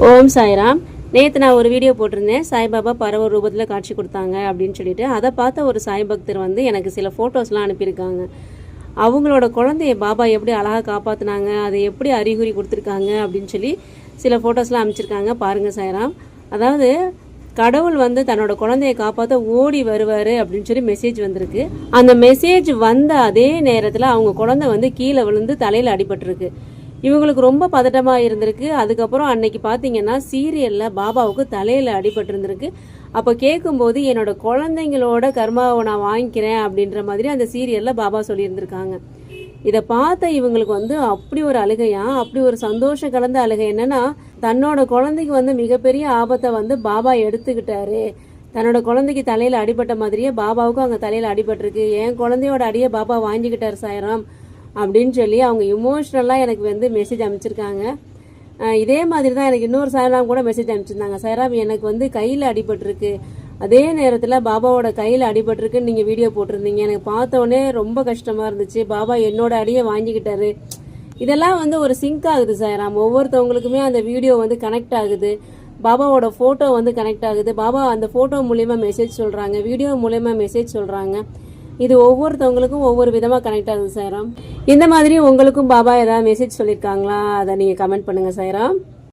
ஓம் சாய்ராம். நேற்று நான் ஒரு வீடியோ போட்டிருந்தேன், சாய்பாபா பறவை ரூபத்தில் காட்சி கொடுத்தாங்க அப்படின்னு சொல்லிட்டு. அதை பார்த்த ஒரு சாய் பக்தர் வந்து எனக்கு சில ஃபோட்டோஸ்லாம் அனுப்பியிருக்காங்க. அவங்களோட குழந்தைய பாபா எப்படி அழகாக காப்பாற்றினாங்க, அதை எப்படி அறிகுறி கொடுத்துருக்காங்க அப்படின்னு சொல்லி சில ஃபோட்டோஸ்லாம் அனுப்பிச்சிருக்காங்க. பாருங்கள் சாய்ராம். அதாவது கடவுள் வந்து தன்னோட குழந்தைய காப்பாற்ற ஓடி வருவார் அப்படின்னு சொல்லி மெசேஜ் வந்திருக்கு. அந்த மெசேஜ் வந்த அதே நேரத்தில் அவங்க குழந்தை வந்து கீழே விழுந்து தலையில் அடிபட்டிருக்கு. இவங்களுக்கு ரொம்ப பதட்டமாக இருந்திருக்கு. அதுக்கப்புறம் அன்னைக்கு பார்த்தீங்கன்னா சீரியலில் பாபாவுக்கு தலையில் அடிபட்டிருந்திருக்கு. அப்போ கேட்கும்போது என்னோட குழந்தைங்களோட கர்மாவை நான் வாங்கிக்கிறேன் அப்படின்ற மாதிரி அந்த சீரியலில் பாபா சொல்லியிருந்திருக்காங்க. இதை பார்த்த இவங்களுக்கு வந்து அப்படி ஒரு அழுகையா, அப்படி ஒரு சந்தோஷம் கலந்த அழுகை. என்னன்னா, தன்னோட குழந்தைக்கு வந்து மிகப்பெரிய ஆபத்தை வந்து பாபா எடுத்துக்கிட்டாரு. தன்னோட குழந்தைக்கு தலையில் அடிபட்ட மாதிரியே பாபாவுக்கும் அங்கே தலையில் அடிபட்டிருக்கு. என் குழந்தையோட அடியை பாபா வாங்கிக்கிட்டார் சாய்ராம் அப்படின்னு சொல்லி அவங்க இமோஷ்னலாக எனக்கு வந்து மெசேஜ் அனுப்பிச்சிருக்காங்க. இதே மாதிரி தான் எனக்கு இன்னொரு சாய்ராம் கூட மெசேஜ் அனுப்பிச்சிருந்தாங்க. சாய்ராம், எனக்கு வந்து கையில் அடிபட்டிருக்கு, அதே நேரத்தில் பாபாவோட கையில் அடிபட்டிருக்குன்னு நீங்கள் வீடியோ போட்டிருந்தீங்க. எனக்கு பார்த்தோன்னே ரொம்ப கஷ்டமாக இருந்துச்சு. பாபா என்னோட அடியை வாங்கிக்கிட்டாரு. இதெல்லாம் வந்து ஒரு சிங்க் ஆகுது சாய்ராம். ஒவ்வொருத்தவங்களுக்குமே அந்த வீடியோ வந்து கனெக்ட் ஆகுது. பாபாவோட ஃபோட்டோ வந்து கனெக்ட் ஆகுது. பாபா அந்த ஃபோட்டோ மூலயமா மெசேஜ் சொல்கிறாங்க, வீடியோ மூலயமா மெசேஜ் சொல்கிறாங்க. இது ஒவ்வொருத்தவங்களுக்கும் ஒவ்வொரு விதமாக கனெக்ட் ஆகுது சாய்ராம். இந்த மாதிரி உங்களுக்கும் பாபா ஏதாவது மெசேஜ் சொல்லியிருக்காங்களா? அதை நீங்கள் கமெண்ட் பண்ணுங்கள் சாய்ராம்.